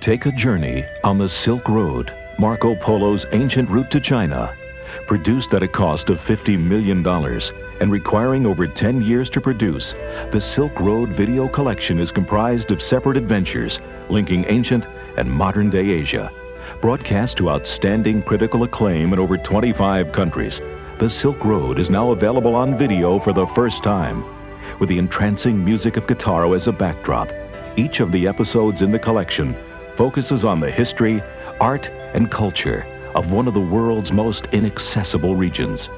Take a journey on the Silk Road, Marco Polo's ancient route to China. Produced at a cost of $50 million and requiring over 10 years to produce, the Silk Road video collection is comprised of separate adventures linking ancient and modern-day Asia. Broadcast to outstanding critical acclaim in over 25 countries, the Silk Road is now available on video for the first time. With the entrancing music of Guitar as a backdrop, each of the episodes in the collection focuses on the history, art, and culture of one of the world's most inaccessible regions.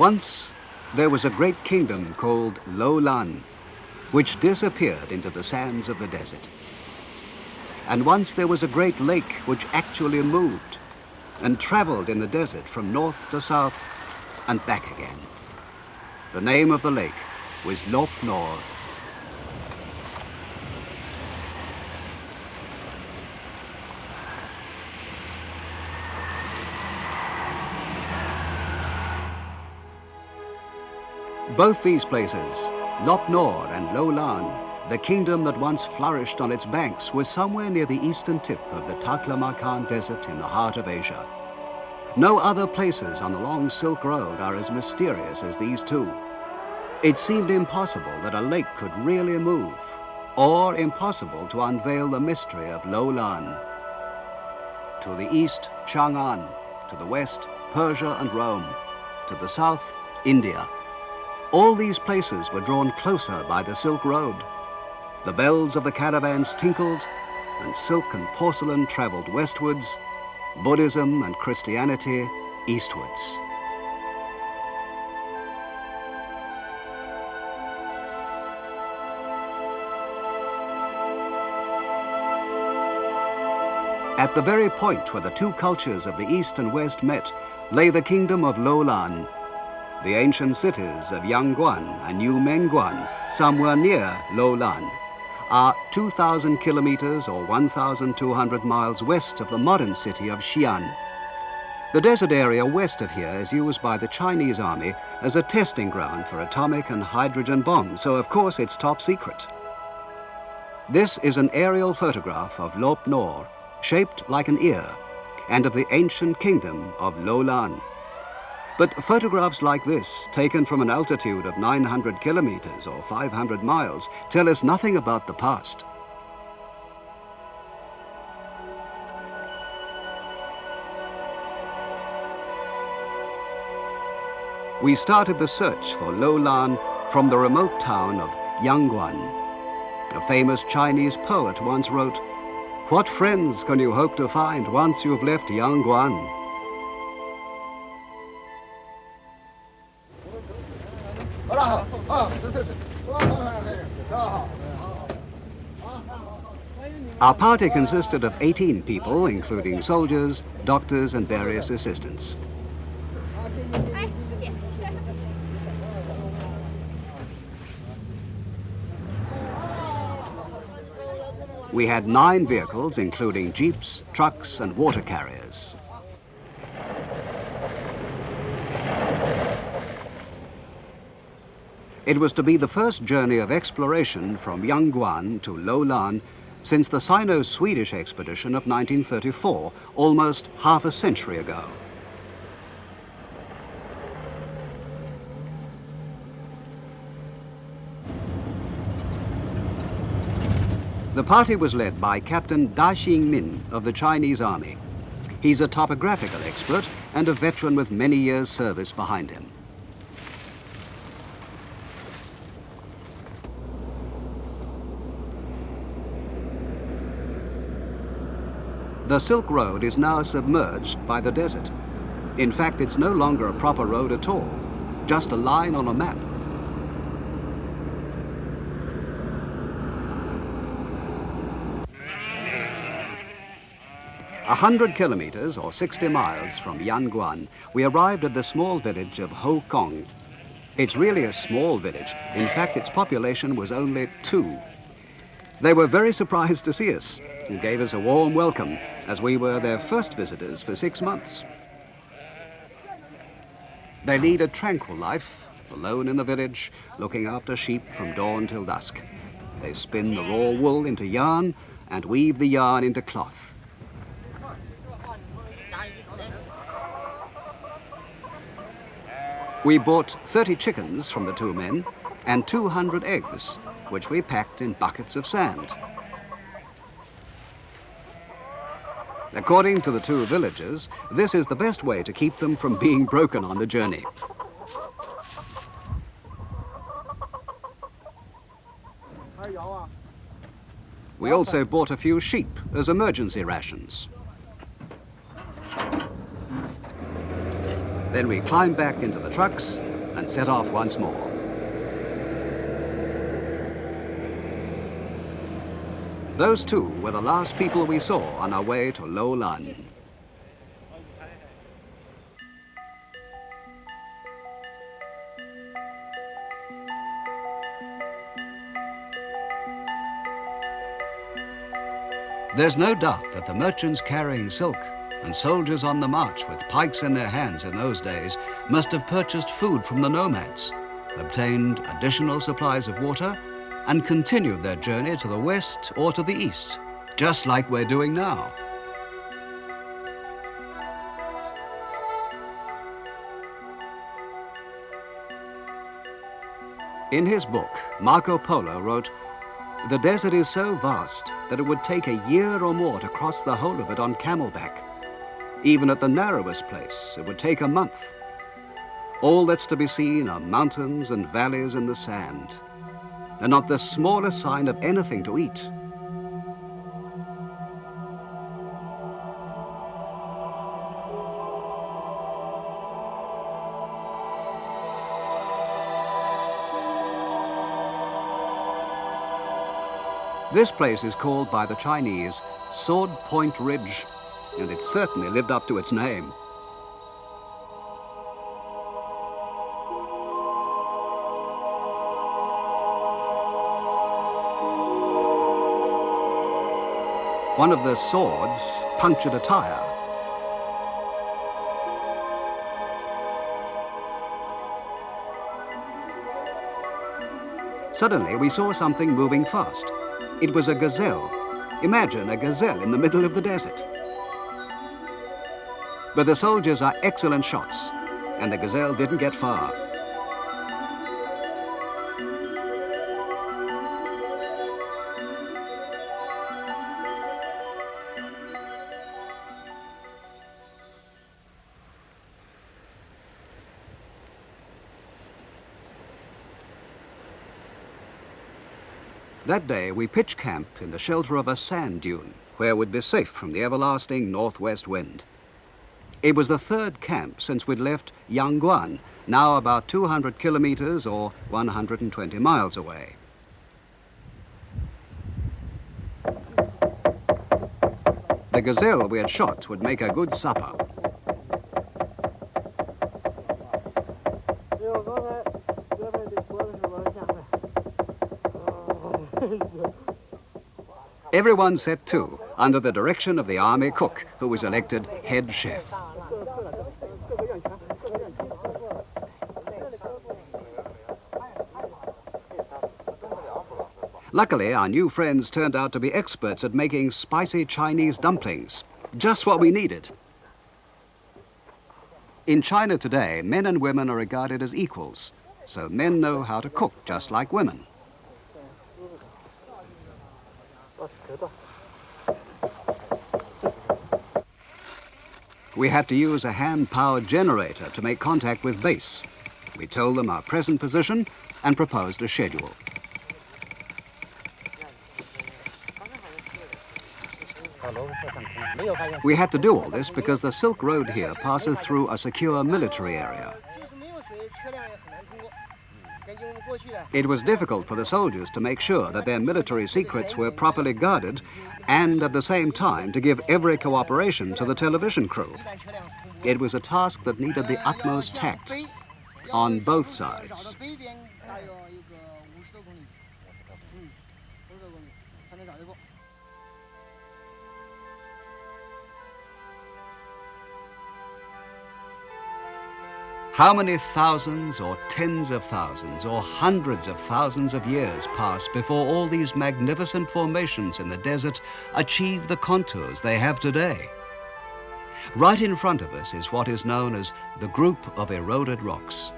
Once, there was a great kingdom called Lou-Lan, which disappeared into the sands of the desert. And once there was a great lake which actually moved and traveled in the desert from north to south and back again. The name of the lake was Lop Nor. Both these places, Lop Nor and Lou-Lan, the kingdom that once flourished on its banks, was somewhere near the eastern tip of the Taklamakan Desert in the heart of Asia. No other places on the long Silk Road are as mysterious as these two. It seemed impossible that a lake could really move, or impossible to unveil the mystery of Lou-Lan. To the east, Chang'an; to the west, Persia and Rome; to the south, India. All these places were drawn closer by the Silk Road. The bells of the caravans tinkled, and silk and porcelain traveled westwards, Buddhism and Christianity eastwards. At the very point where the two cultures of the East and West met lay the Kingdom of Lou-Lan. The ancient cities of Yangguan and New Menguan, somewhere near Lou-Lan, are 2,000 kilometers or 1,200 miles west of the modern city of Xi'an. The desert area west of here is used by the Chinese army as a testing ground for atomic and hydrogen bombs, so of course it's top secret. This is an aerial photograph of Lop Nor, shaped like an ear, and of the ancient kingdom of Lou-Lan. But photographs like this, taken from an altitude of 900 kilometers or 500 miles, tell us nothing about the past. We started the search for Lou-Lan from the remote town of Yangguan. A famous Chinese poet once wrote, "What friends can you hope to find once you've left Yangguan?" Our party consisted of 18 people, including soldiers, doctors, and various assistants. We had 9 vehicles, including jeeps, trucks, and water carriers. It was to be the first journey of exploration from Yangguan to Lou-Lan since the Sino-Swedish expedition of 1934, almost half a century ago. The party was led by Captain Da Xingmin of the Chinese Army. He's a topographical expert and a veteran with many years' service behind him. The Silk Road is now submerged by the desert. In fact, it's no longer a proper road at all, just a line on a map. A 100 kilometers or 60 miles from Yangguan, we arrived at the small village of Hokong. It's really a small village. In fact, its population was only 2. They were very surprised to see us and gave us a warm welcome, as we were their first visitors for 6 months. They lead a tranquil life, alone in the village, looking after sheep from dawn till dusk. They spin the raw wool into yarn and weave the yarn into cloth. We bought 30 chickens from the 2 men and 200 eggs, which we packed in buckets of sand. According to the 2 villagers, this is the best way to keep them from being broken on the journey. We also bought a few sheep as emergency rations. Then we climbed back into the trucks and set off once more. Those 2 were the last people we saw on our way to Lou-Lan. There's no doubt that the merchants carrying silk and soldiers on the march with pikes in their hands in those days must have purchased food from the nomads, obtained additional supplies of water, and continued their journey to the west or to the east, just like we're doing now. In his book, Marco Polo wrote, "The desert is so vast that it would take a year or more to cross the whole of it on camelback. Even at the narrowest place, it would take a month. All that's to be seen are mountains and valleys in the sand, and not the smallest sign of anything to eat." This place is called by the Chinese Sword Point Ridge, and it certainly lived up to its name. One of the swords punctured a tire. Suddenly, we saw something moving fast. It was a gazelle. Imagine a gazelle in the middle of the desert. But the soldiers are excellent shots, and the gazelle didn't get far. That day, we pitched camp in the shelter of a sand dune, where we'd be safe from the everlasting northwest wind. It was the third camp since we'd left Yangguan, now about 200 kilometers or 120 miles away. The gazelle we had shot would make a good supper. Everyone set to, under the direction of the army cook, who was elected head chef. Luckily, our new friends turned out to be experts at making spicy Chinese dumplings, just what we needed. In China today, men and women are regarded as equals, so men know how to cook just like women. We had to use a hand-powered generator to make contact with base. We told them our present position and proposed a schedule. We had to do all this because the Silk Road here passes through a secure military area. It was difficult for the soldiers to make sure that their military secrets were properly guarded and at the same time to give every cooperation to the television crew. It was a task that needed the utmost tact on both sides. How many thousands or tens of thousands or hundreds of thousands of years passed before all these magnificent formations in the desert achieved the contours they have today? Right in front of us is what is known as the group of eroded rocks.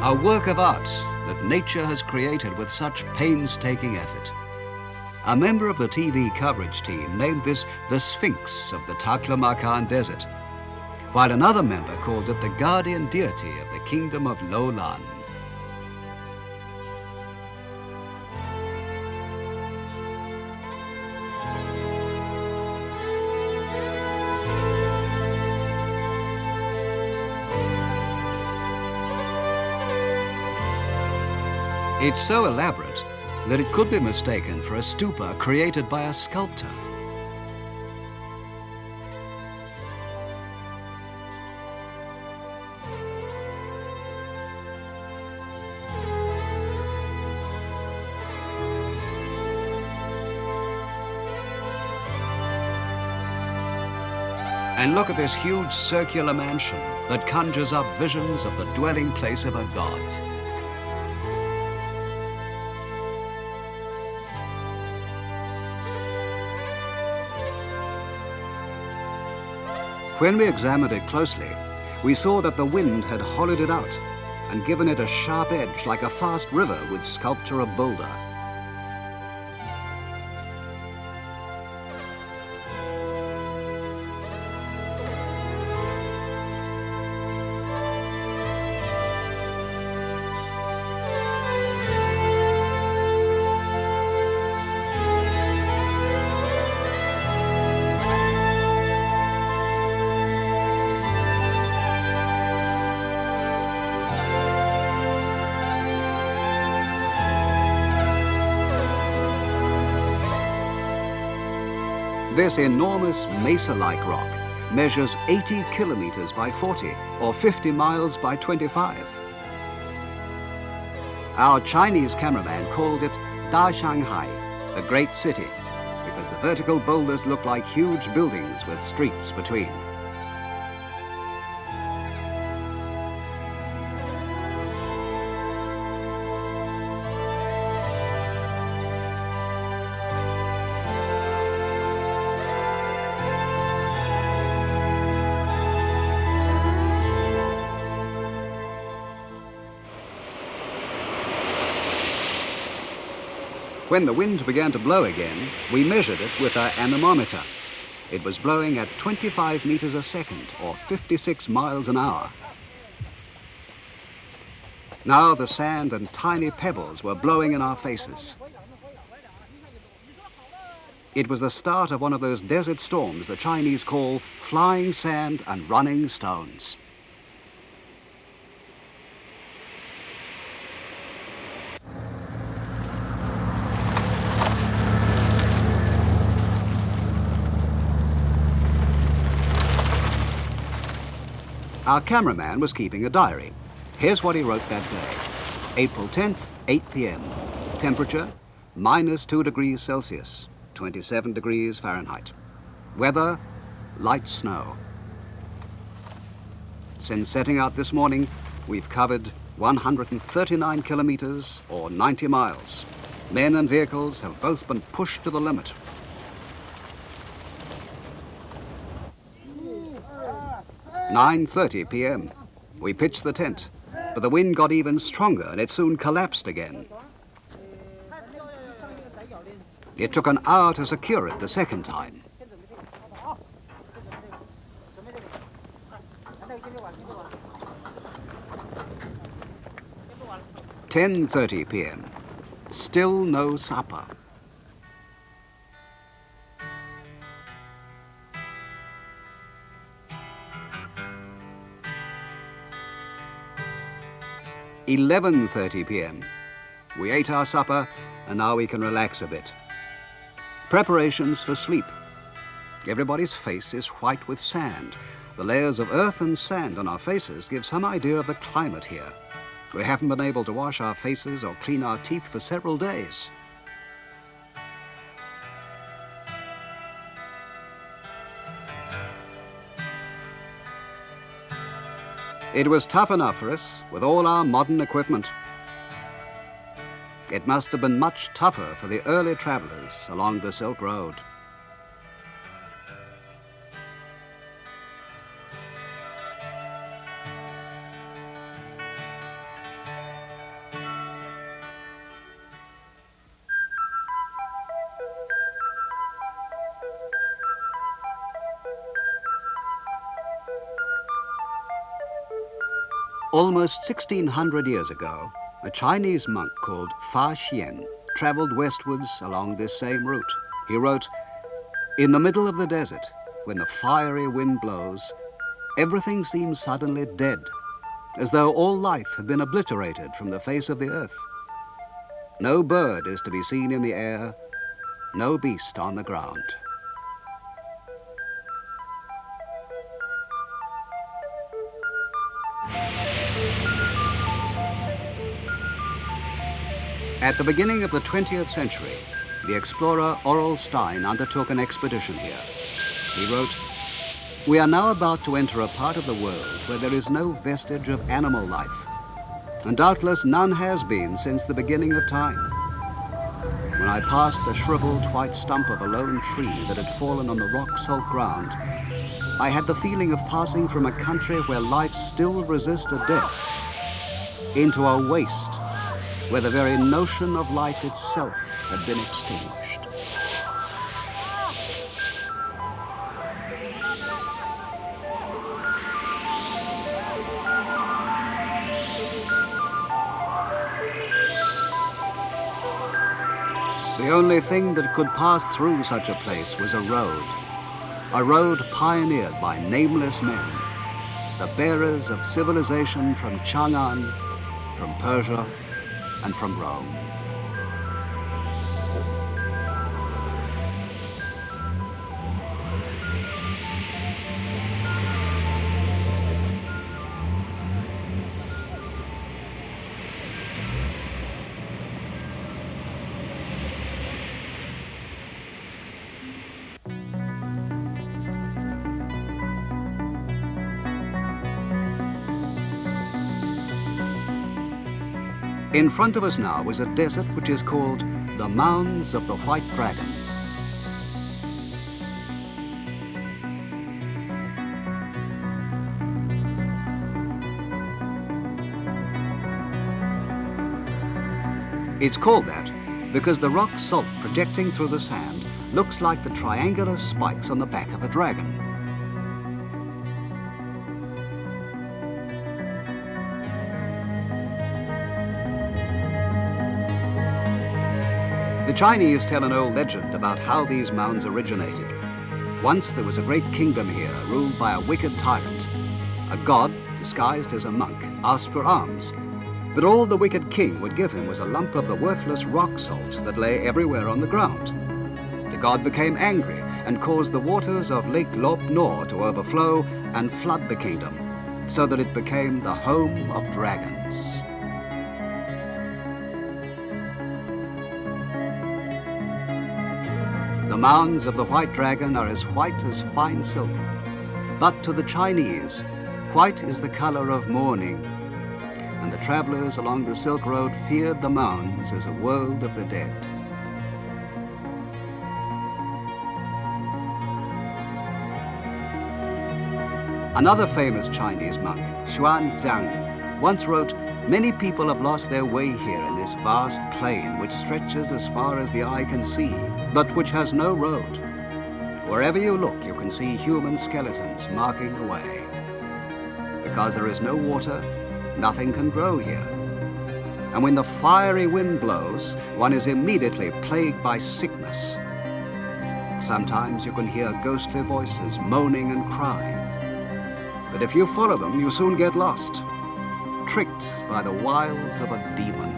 A work of art that nature has created with such painstaking effort. A member of the TV coverage team named this the Sphinx of the Taklamakan Desert, while another member called it the guardian deity of the Kingdom of Lou-Lan. It's so elaborate that it could be mistaken for a stupa created by a sculptor. And look at this huge circular mansion that conjures up visions of the dwelling place of a god. When we examined it closely, we saw that the wind had hollowed it out and given it a sharp edge like a fast river would sculpture a boulder. This enormous mesa-like rock measures 80 kilometers by 40 or 50 miles by 25. Our Chinese cameraman called it Da Shanghai, the great city, because the vertical boulders look like huge buildings with streets between. When the wind began to blow again, we measured it with our anemometer. It was blowing at 25 meters a second, or 56 miles an hour. Now the sand and tiny pebbles were blowing in our faces. It was the start of one of those desert storms the Chinese call flying sand and running stones. Our cameraman was keeping a diary. Here's what he wrote that day. April 10th, 8 p.m. Temperature, -2 degrees Celsius, 27 degrees Fahrenheit. Weather, light snow. Since setting out this morning, we've covered 139 kilometers, or 90 miles. Men and vehicles have both been pushed to the limit. "9:30 p.m. We pitched the tent, but the wind got even stronger and it soon collapsed again. It took an hour to secure it the second time. "10:30 p.m. Still no supper. "11:30 p.m. We ate our supper and now we can relax a bit. Preparations for sleep. Everybody's face is white with sand. The layers of earth and sand on our faces give some idea of the climate here. We haven't been able to wash our faces or clean our teeth for several days. It was tough enough for us with all our modern equipment. It must have been much tougher for the early travelers along the Silk Road. Almost 1600 years ago, a Chinese monk called Fa Xian traveled westwards along this same route. He wrote, "In the middle of the desert, when the fiery wind blows, everything seems suddenly dead, as though all life had been obliterated from the face of the earth. No bird is to be seen in the air, no beast on the ground." At the beginning of the 20th century, the explorer Oral Stein undertook an expedition here. He wrote, "We are now about to enter a part of the world where there is no vestige of animal life, and doubtless none has been since the beginning of time. When I passed the shriveled white stump of a lone tree that had fallen on the rock-salt ground, I had the feeling of passing from a country where life still resisted death into a waste where the very notion of life itself had been extinguished." The only thing that could pass through such a place was a road pioneered by nameless men, the bearers of civilization from Chang'an, from Persia, and from Rome. In front of us now is a desert which is called the Mounds of the White Dragon. It's called that because the rock salt projecting through the sand looks like the triangular spikes on the back of a dragon. The Chinese tell an old legend about how these mounds originated. Once there was a great kingdom here ruled by a wicked tyrant. A god, disguised as a monk, asked for alms, but all the wicked king would give him was a lump of the worthless rock salt that lay everywhere on the ground. The god became angry and caused the waters of Lake Lop Nor to overflow and flood the kingdom, so that it became the home of dragons. The mounds of the white dragon are as white as fine silk. But to the Chinese, white is the color of mourning, and the travelers along the Silk Road feared the mounds as a world of the dead. Another famous Chinese monk, Xuanzang, once wrote, "Many people have lost their way here in this vast plain which stretches as far as the eye can see, but which has no road. Wherever you look, you can see human skeletons marking the way. Because there is no water, nothing can grow here. And when the fiery wind blows, one is immediately plagued by sickness. Sometimes you can hear ghostly voices moaning and crying. But if you follow them, you soon get lost, tricked by the wiles of a demon."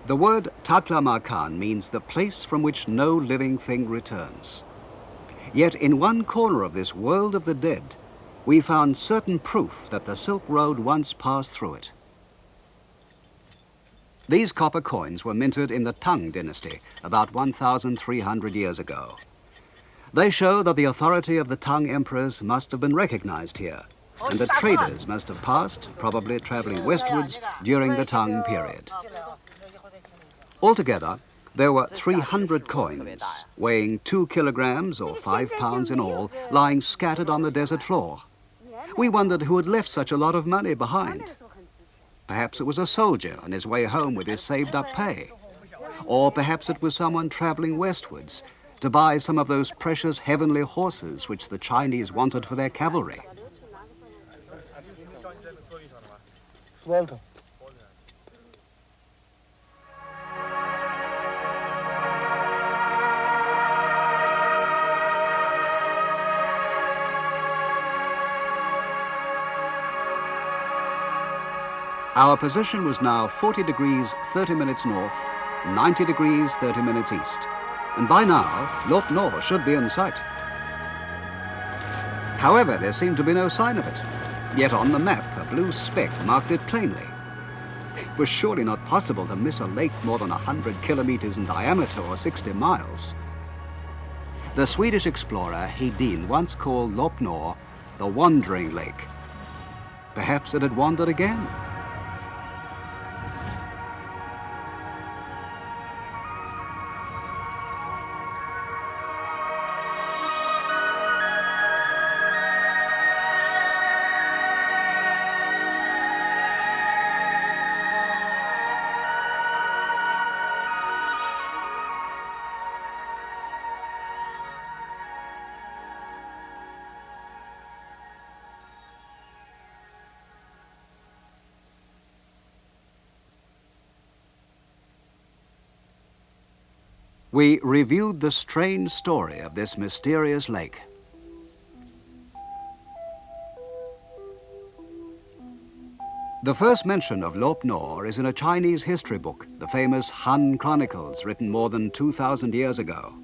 The word Taklamakan means the place from which no living thing returns. Yet in one corner of this world of the dead, we found certain proof that the Silk Road once passed through it. These copper coins were minted in the Tang dynasty about 1,300 years ago. They show that the authority of the Tang emperors must have been recognized here, and that traders must have passed, probably traveling westwards, during the Tang period. Altogether, there were 300 coins, weighing 2 kilograms or 5 pounds in all, lying scattered on the desert floor. We wondered who had left such a lot of money behind. Perhaps it was a soldier on his way home with his saved-up pay. Or perhaps it was someone traveling westwards to buy some of those precious heavenly horses which the Chinese wanted for their cavalry. Our position was now 40 degrees 30 minutes north, 90 degrees 30 minutes east. And by now, Lop Nor should be in sight. However, there seemed to be no sign of it. Yet on the map, a blue speck marked it plainly. It was surely not possible to miss a lake more than 100 kilometers in diameter or 60 miles. The Swedish explorer Hedin once called Lop Nor the Wandering Lake. Perhaps it had wandered again. We reviewed the strange story of this mysterious lake. The first mention of Lop Nor is in a Chinese history book, the famous Han Chronicles, written more than 2,000 years ago.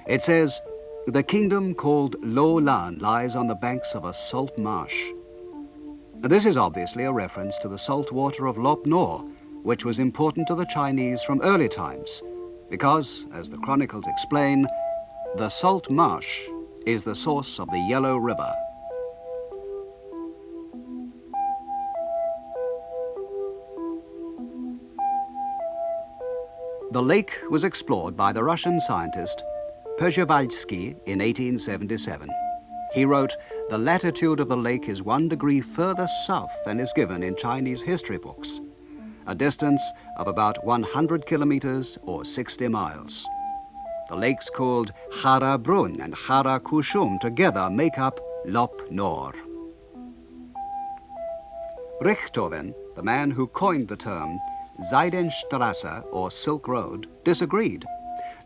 It says, "The kingdom called Lou-Lan lies on the banks of a salt marsh. This is obviously a reference to the salt water of Lop Nor, which was important to the Chinese from early times, because, as the chronicles explain, the salt marsh is the source of the Yellow River. The lake was explored by the Russian scientist Przewalski in 1877. He wrote, "The latitude of the lake is 1 degree further south than is given in Chinese history books, a distance of about 100 kilometers or 60 miles. The lakes called Hara Brun and Hara Kushum together make up Lop Nor." Richthofen, the man who coined the term Seidenstrasse, or Silk Road, disagreed.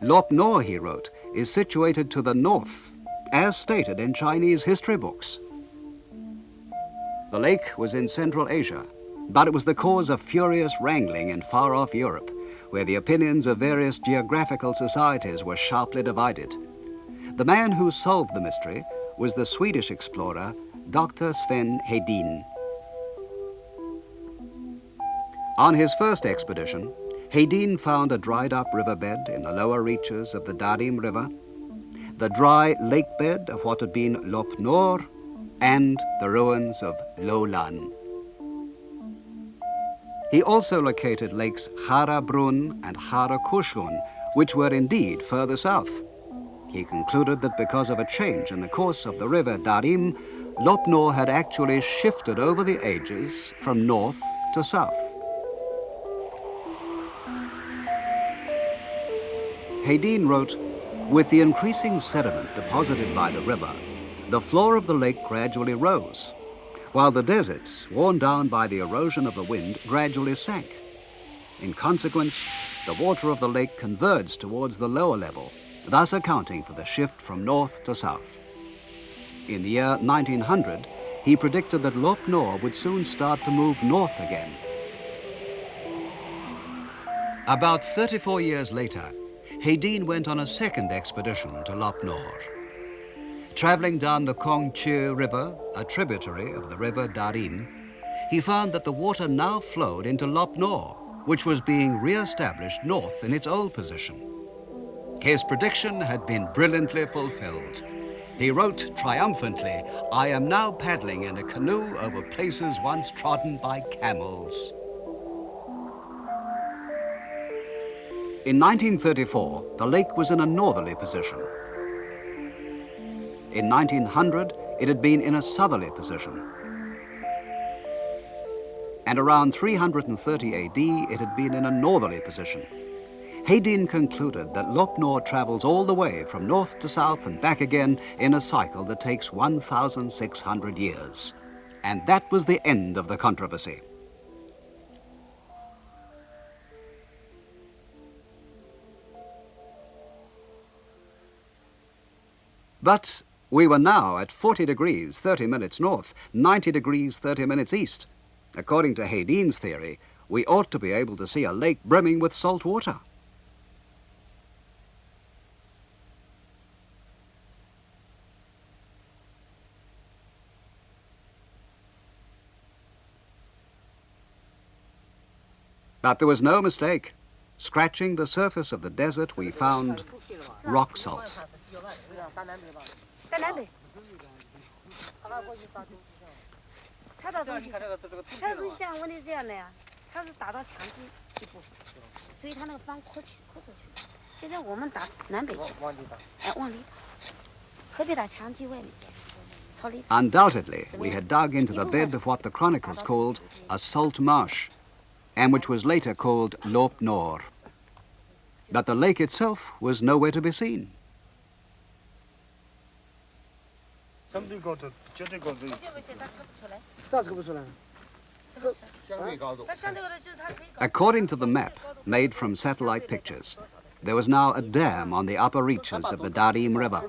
Lop Nor, he wrote, is situated to the north, as stated in Chinese history books. The lake was in Central Asia, but it was the cause of furious wrangling in far-off Europe, where the opinions of various geographical societies were sharply divided. The man who solved the mystery was the Swedish explorer, Dr. Sven Hedin. On his first expedition, Hedin found a dried-up riverbed in the lower reaches of the Darim River, the dry lake bed of what had been Lop Nor, and the ruins of Lou-Lan. He also located lakes Hara Brun and Hara Kushun, which were indeed further south. He concluded that because of a change in the course of the river Darim, Lop Nor had actually shifted over the ages from north to south. Hedin wrote, "With the increasing sediment deposited by the river, the floor of the lake gradually rose, while the desert, worn down by the erosion of the wind, gradually sank. In consequence, the water of the lake converged towards the lower level, thus accounting for the shift from north to south. In the year 1900, he predicted that Lop Nor would soon start to move north again." About 34 years later, Hedin went on a second expedition to Lop Nor. Traveling down the Kongchu River, a tributary of the river Darim, he found that the water now flowed into Lop Nor, which was being re-established north in its old position. His prediction had been brilliantly fulfilled. He wrote triumphantly, "I am now paddling in a canoe over places once trodden by camels." In 1934, the lake was in a northerly position. In 1900, it had been in a southerly position. And around 330 AD, it had been in a northerly position. Hedin concluded that Lop Nor travels all the way from north to south and back again in a cycle that takes 1,600 years. And that was the end of the controversy. But we were now at 40 degrees 30 minutes north, 90 degrees 30 minutes east. According to Hedin's theory, we ought to be able to see a lake brimming with salt water. But there was no mistake. Scratching the surface of the desert, we found rock salt. Undoubtedly, we had dug into the bed of what the chronicles called a salt marsh, and which was later called Lop Nor. But the lake itself was nowhere to be seen. According to the map made from satellite pictures, there was now a dam on the upper reaches of the Darim River.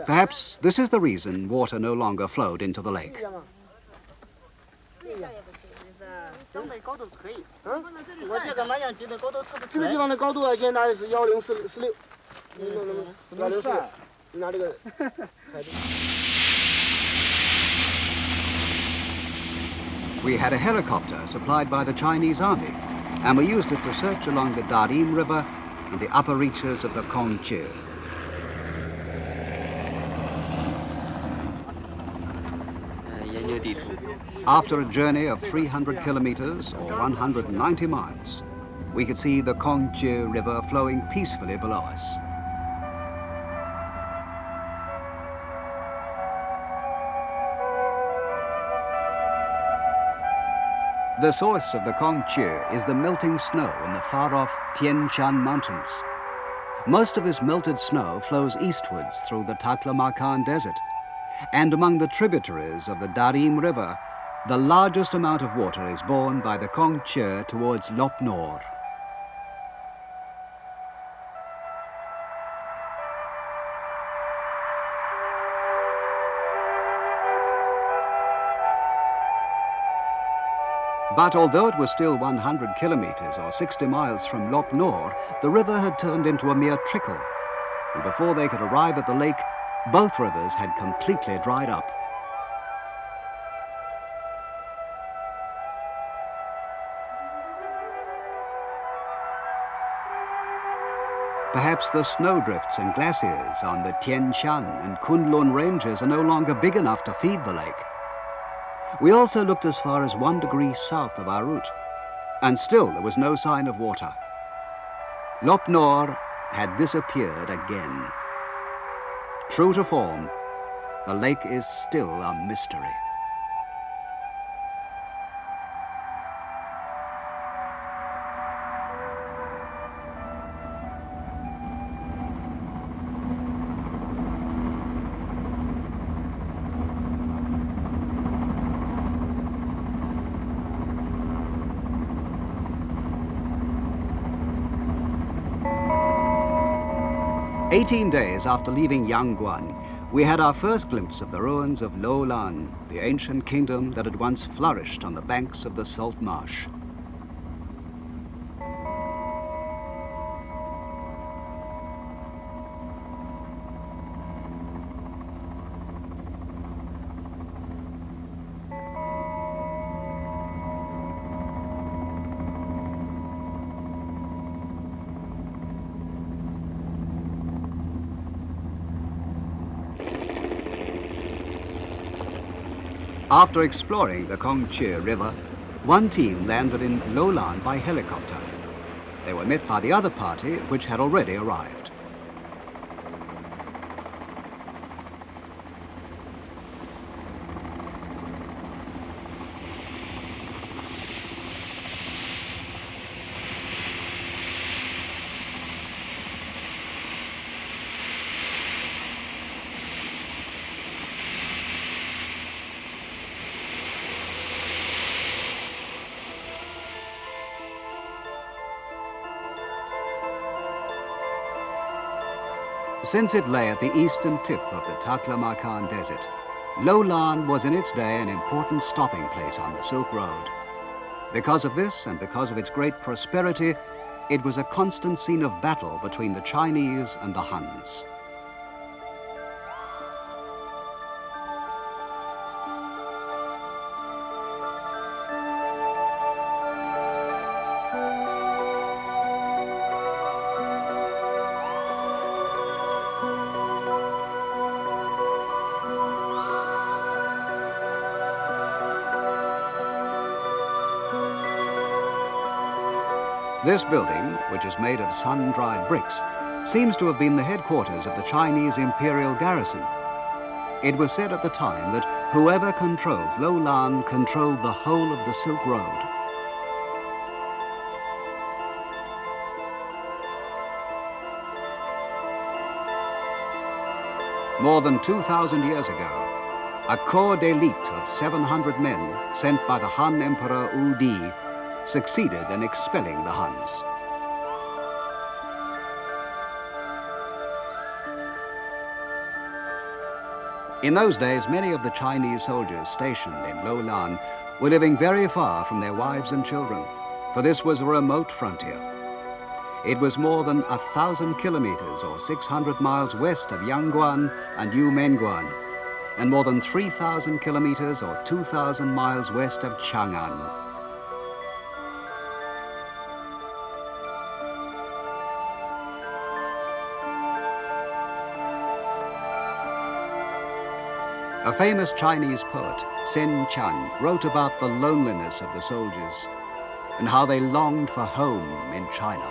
Perhaps this is the reason water no longer flowed into the lake. We had a helicopter supplied by the Chinese army, and we used it to search along the Darim River and the upper reaches of the Kongche. After a journey of 300 kilometers or 190 miles, we could see the Kongche River flowing peacefully below us. The source of the Kongche is the melting snow in the far-off Tian Shan Mountains. Most of this melted snow flows eastwards through the Taklamakan Desert, and among the tributaries of the Darim River, the largest amount of water is borne by the Kongche towards Lop Nor. But although it was still 100 kilometers or 60 miles from Lop Nor, the river had turned into a mere trickle. And before they could arrive at the lake, both rivers had completely dried up. Perhaps the snowdrifts and glaciers on the Tian Shan and Kunlun ranges are no longer big enough to feed the lake. We also looked as far as 1 degree south of our route, and still there was no sign of water. Lop Nor had disappeared again. True to form, the lake is still a mystery. "18 days after leaving Yangguan, we had our first glimpse of the ruins of Lou-Lan, the ancient kingdom that had once flourished on the banks of the salt marsh. After exploring the Kongche River, one team landed in Lou-Lan by helicopter. They were met by the other party, which had already arrived. Since it lay at the eastern tip of the Taklamakan Desert, Lou-Lan was in its day an important stopping place on the Silk Road. Because of this and because of its great prosperity, it was a constant scene of battle between the Chinese and the Huns. This building, which is made of sun-dried bricks, seems to have been the headquarters of the Chinese imperial garrison. It was said at the time that whoever controlled Lou-Lan controlled the whole of the Silk Road. More than 2,000 years ago, a corps d'élite of 700 men sent by the Han Emperor Wu Di succeeded in expelling the Huns. In those days, many of the Chinese soldiers stationed in Lou-Lan were living very far from their wives and children, for this was a remote frontier. It was more than 1,000 kilometers or 600 miles west of Yangguan and Yumenguan, and more than 3,000 kilometers or 2,000 miles west of Chang'an. A famous Chinese poet, Sen Chan, wrote about the loneliness of the soldiers and how they longed for home in China.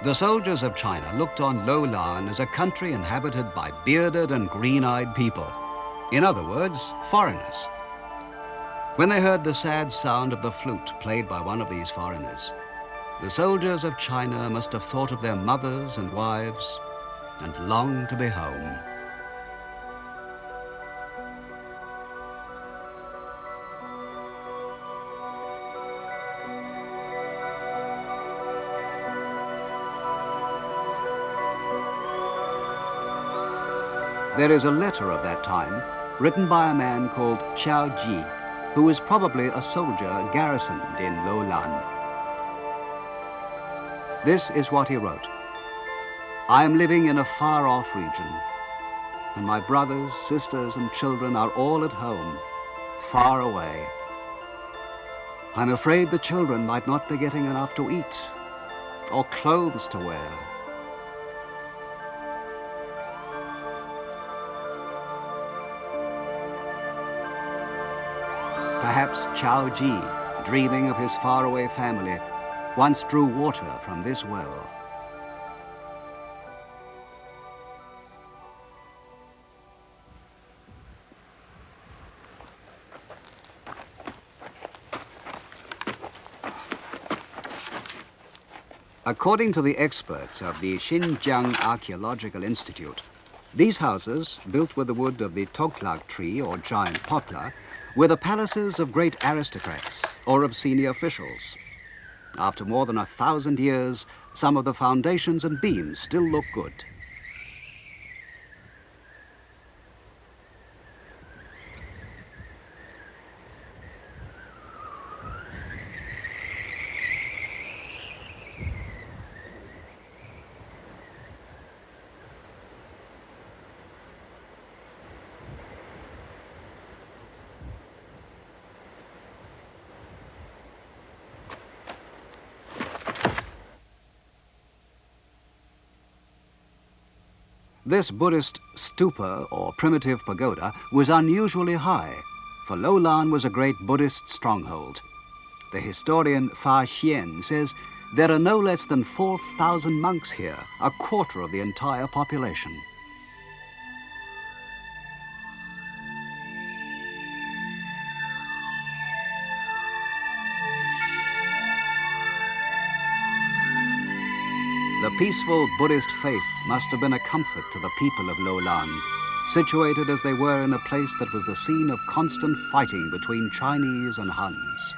The soldiers of China looked on Lou-Lan as a country inhabited by bearded and green-eyed people. In other words, foreigners. When they heard the sad sound of the flute played by one of these foreigners, the soldiers of China must have thought of their mothers and wives and longed to be home. There is a letter of that time written by a man called Qiao Ji, who was probably a soldier garrisoned in Lou-Lan. This is what he wrote. I am living in a far-off region, and my brothers, sisters, and children are all at home, far away. I'm afraid the children might not be getting enough to eat or clothes to wear. Perhaps Qiao Ji, dreaming of his faraway family, once drew water from this well. According to the experts of the Xinjiang Archaeological Institute, these houses, built with the wood of the toklak tree or giant poplar, were the palaces of great aristocrats or of senior officials. After more than 1,000 years, some of the foundations and beams still look good. This Buddhist stupa, or primitive pagoda, was unusually high, for Lou-Lan was a great Buddhist stronghold. The historian Fa Xian says there are no less than 4,000 monks here, a quarter of the entire population. The peaceful Buddhist faith must have been a comfort to the people of Lou-Lan, situated as they were in a place that was the scene of constant fighting between Chinese and Huns.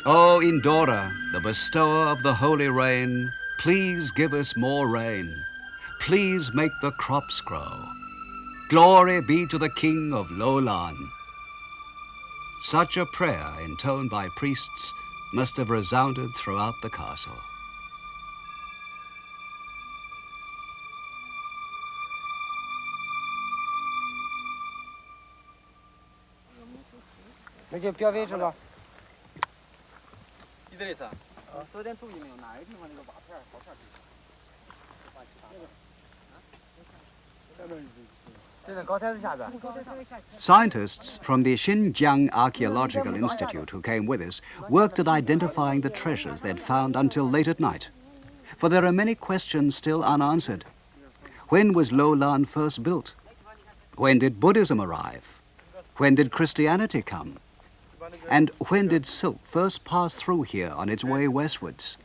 O Indora, the bestower of the holy rain, please give us more rain. Please make the crops grow. Glory be to the King of Lou-Lan. Such a prayer, intoned by priests, must have resounded throughout the castle. Scientists from the Xinjiang Archaeological Institute who came with us worked at identifying the treasures they'd found until late at night. For there are many questions still unanswered. When was Lou-Lan first built? When did Buddhism arrive? When did Christianity come? And when did silk first pass through here on its way westwards?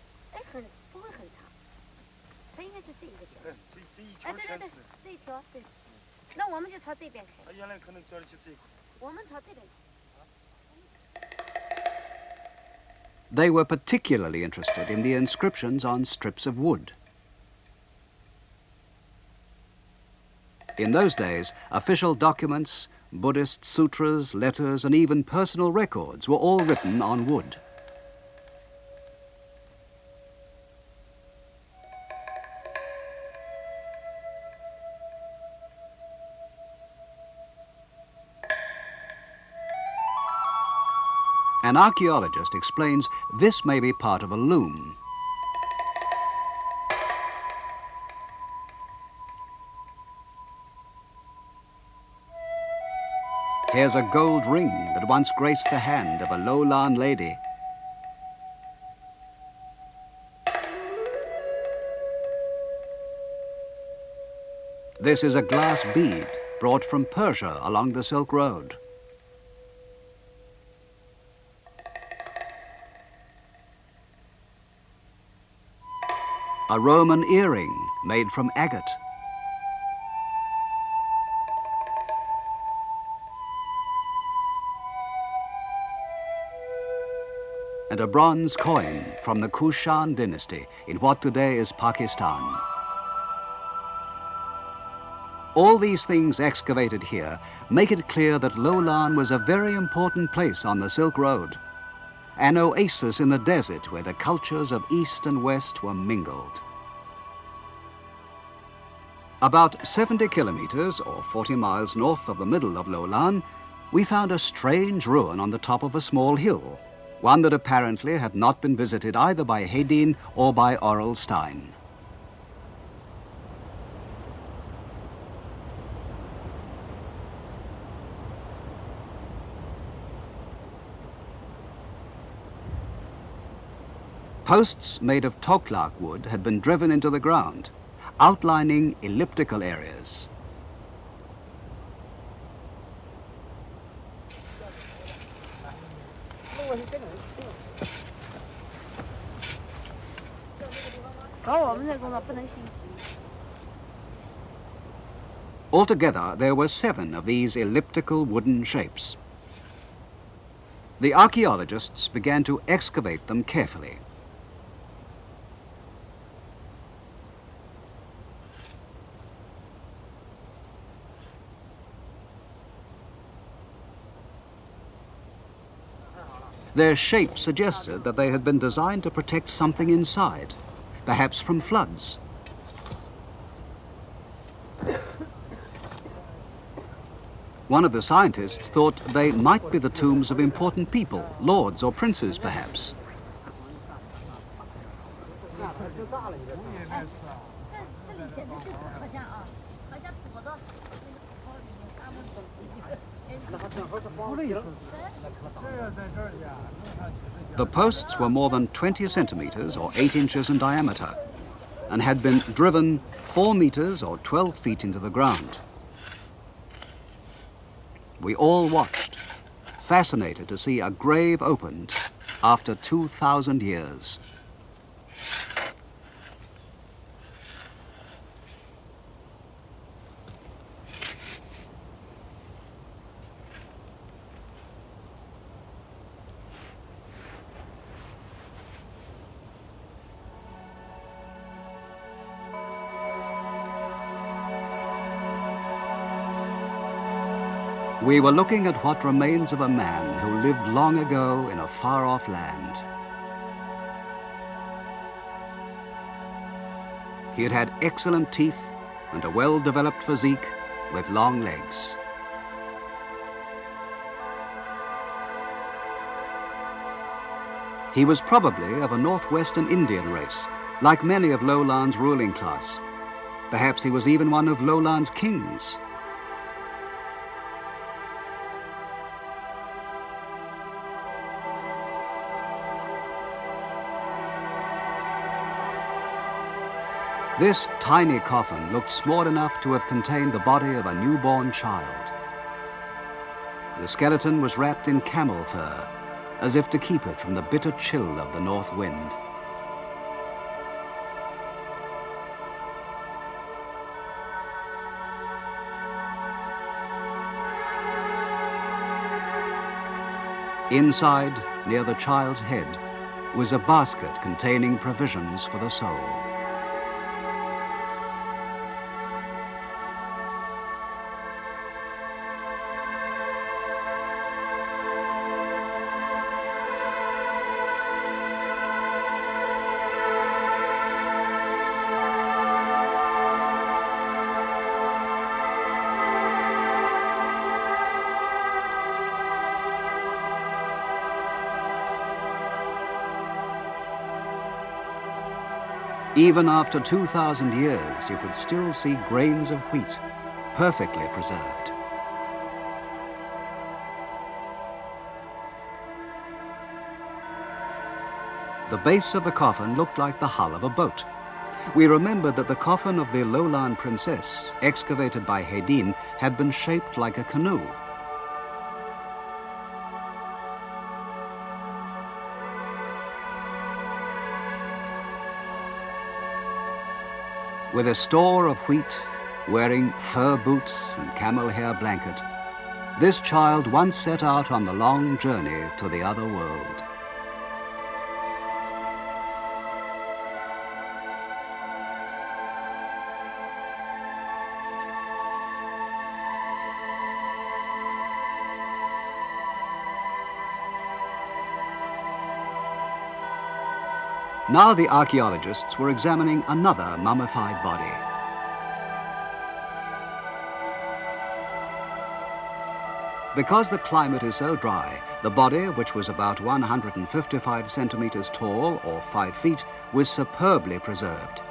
They were particularly interested in the inscriptions on strips of wood. In those days, official documents, Buddhist sutras, letters, and even personal records were all written on wood. An archaeologist explains this may be part of a loom. Here's a gold ring that once graced the hand of a Lou-Lan lady. This is a glass bead brought from Persia along the Silk Road. A Roman earring made from agate. And a bronze coin from the Kushan dynasty in what today is Pakistan. All these things excavated here make it clear that Lou-Lan was a very important place on the Silk Road, an oasis in the desert where the cultures of East and West were mingled. About 70 kilometers, or 40 miles north of the middle of Lou-Lan, we found a strange ruin on the top of a small hill, one that apparently had not been visited either by Hedin or by Aurel Stein. Posts made of toklak wood had been driven into the ground, outlining elliptical areas. Altogether, there were 7 of these elliptical wooden shapes. The archaeologists began to excavate them carefully. Their shape suggested that they had been designed to protect something inside, perhaps from floods. One of the scientists thought they might be the tombs of important people, lords or princes perhaps. The posts were more than 20 centimeters or 8 inches in diameter and had been driven 4 meters or 12 feet into the ground. We all watched, fascinated to see a grave opened after 2,000 years. We were looking at what remains of a man who lived long ago in a far-off land. He had had excellent teeth and a well-developed physique with long legs. He was probably of a northwestern Indian race, like many of Lou-Lan's ruling class. Perhaps he was even one of Lou-Lan's kings. This tiny coffin looked small enough to have contained the body of a newborn child. The skeleton was wrapped in camel fur, as if to keep it from the bitter chill of the north wind. Inside, near the child's head, was a basket containing provisions for the soul. Even after 2,000 years, you could still see grains of wheat, perfectly preserved. The base of the coffin looked like the hull of a boat. We remembered that the coffin of the Lou-Lan princess, excavated by Hedin, had been shaped like a canoe. With a store of wheat, wearing fur boots and camel hair blanket, this child once set out on the long journey to the other world. Now the archaeologists were examining another mummified body. Because the climate is so dry, the body, which was about 155 centimeters tall, or 5 feet, was superbly preserved.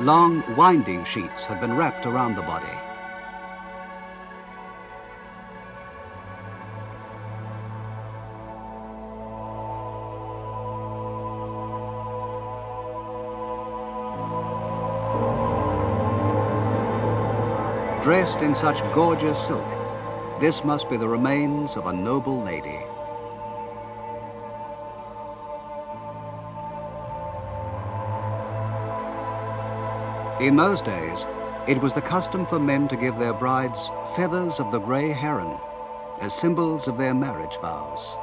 Long winding sheets had been wrapped around the body. Dressed in such gorgeous silk, this must be the remains of a noble lady. In those days, it was the custom for men to give their brides feathers of the grey heron as symbols of their marriage vows.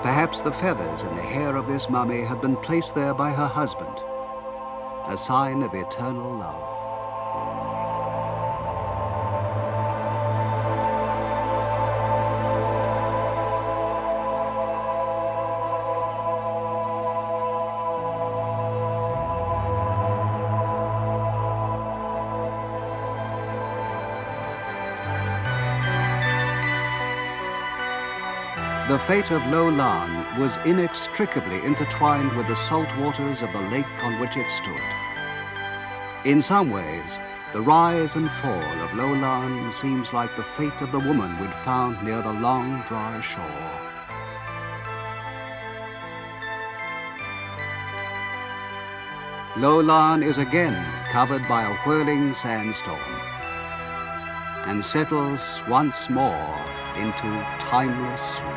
Perhaps the feathers in the hair of this mummy had been placed there by her husband, a sign of eternal love. The fate of Lou-Lan was inextricably intertwined with the salt waters of the lake on which it stood. In some ways, the rise and fall of Lou-Lan seems like the fate of the woman we'd found near the long, dry shore. Lou-Lan is again covered by a whirling sandstorm and settles once more into timeless sleep.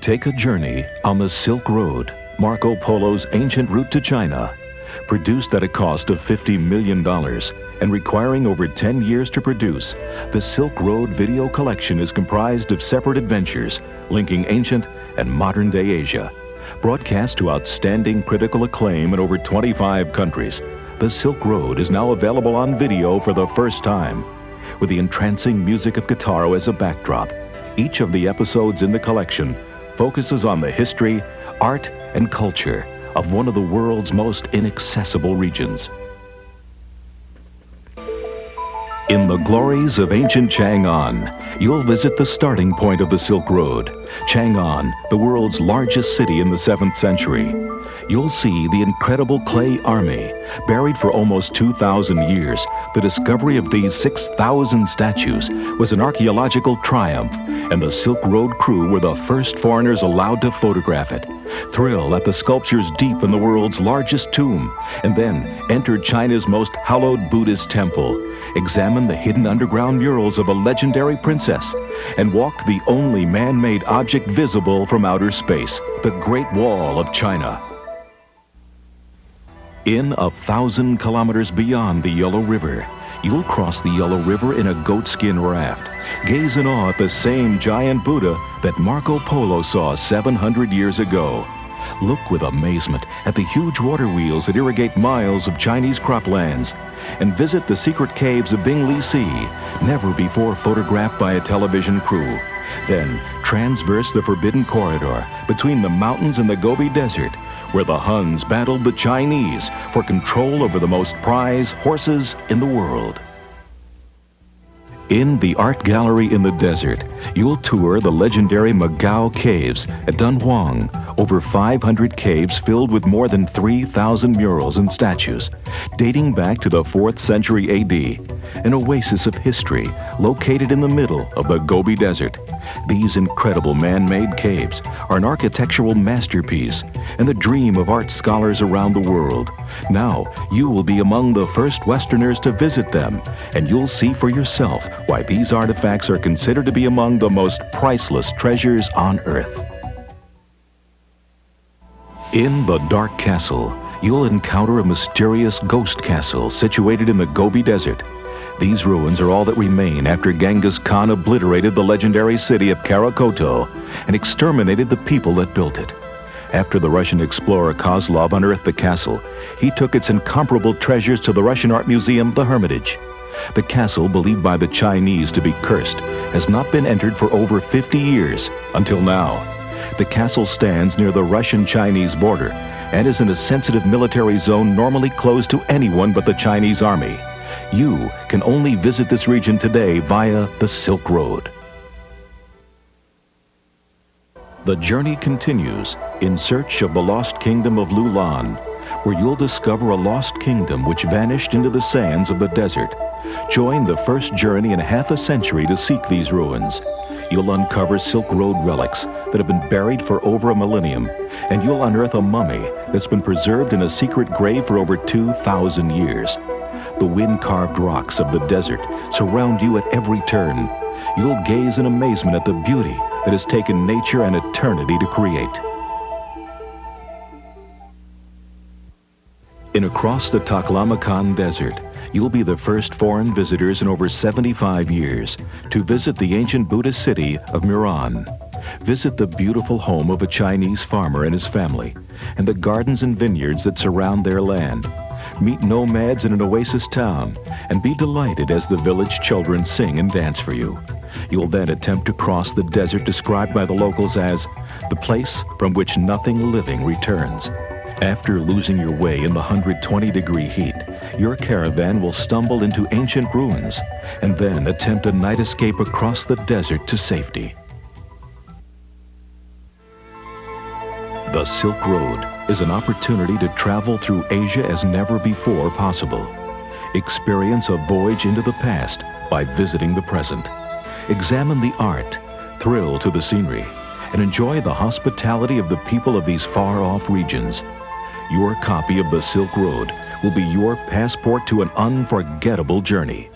Take a journey on the Silk Road, Marco Polo's ancient route to China. Produced at a cost of $50 million and requiring over 10 years to produce, the Silk Road video collection is comprised of separate adventures linking ancient and modern-day Asia. Broadcast to outstanding critical acclaim in over 25 countries, the Silk Road is now available on video for the first time. With the entrancing music of Guitarro as a backdrop, Each of the episodes in the collection focuses on the history, art, and culture of one of the world's most inaccessible regions. In the glories of ancient Chang'an, you'll visit the starting point of the Silk Road, Chang'an, the world's largest city in the 7th century. You'll see the incredible clay army, buried for almost 2,000 years. The discovery of these 6,000 statues was an archaeological triumph, and the Silk Road crew were the first foreigners allowed to photograph it. Thrill at the sculptures deep in the world's largest tomb, and then enter China's most hallowed Buddhist temple. Examine the hidden underground murals of a legendary princess, and walk the only man-made object visible from outer space, the Great Wall of China. In 1,000 kilometers beyond the Yellow River, you'll cross the Yellow River in a goatskin raft. Gaze in awe at the same giant Buddha that Marco Polo saw 700 years ago. Look with amazement at the huge water wheels that irrigate miles of Chinese croplands, and visit the secret caves of Bingli Sea, never before photographed by a television crew. Then transverse the forbidden corridor between the mountains and the Gobi Desert, where the Huns battled the Chinese for control over the most prized horses in the world. In the art gallery in the desert, you'll tour the legendary Magao Caves at Dunhuang, over 500 caves filled with more than 3,000 murals and statues, dating back to the 4th century AD, an oasis of history located in the middle of the Gobi Desert. These incredible man-made caves are an architectural masterpiece and the dream of art scholars around the world. Now, you will be among the first Westerners to visit them, and you'll see for yourself why these artifacts are considered to be among the most priceless treasures on Earth. In the Dark Castle, you'll encounter a mysterious ghost castle situated in the Gobi Desert. These ruins are all that remain after Genghis Khan obliterated the legendary city of Karakoto and exterminated the people that built it. After the Russian explorer Kozlov unearthed the castle, he took its incomparable treasures to the Russian art museum, the Hermitage. The castle, believed by the Chinese to be cursed, has not been entered for over 50 years until now. The castle stands near the Russian-Chinese border and is in a sensitive military zone normally closed to anyone but the Chinese army. You can only visit this region today via the Silk Road. The journey continues in search of the lost Kingdom of Lou-Lan, where you'll discover a lost kingdom which vanished into the sands of the desert. Join the first journey in half a century to seek these ruins. You'll uncover Silk Road relics that have been buried for over a millennium, and you'll unearth a mummy that's been preserved in a secret grave for over 2,000 years. The wind-carved rocks of the desert surround you at every turn. You'll gaze in amazement at the beauty that has taken nature an eternity to create. In across the Taklamakan Desert, you'll be the first foreign visitors in over 75 years to visit the ancient Buddhist city of Miran. Visit the beautiful home of a Chinese farmer and his family, and the gardens and vineyards that surround their land. Meet nomads in an oasis town, and be delighted as the village children sing and dance for you. You'll then attempt to cross the desert described by the locals as the place from which nothing living returns. After losing your way in the 120-degree heat, your caravan will stumble into ancient ruins and then attempt a night escape across the desert to safety. The Silk Road is an opportunity to travel through Asia as never before possible. Experience a voyage into the past by visiting the present. Examine the art, thrill to the scenery, and enjoy the hospitality of the people of these far-off regions. Your copy of the Silk Road will be your passport to an unforgettable journey.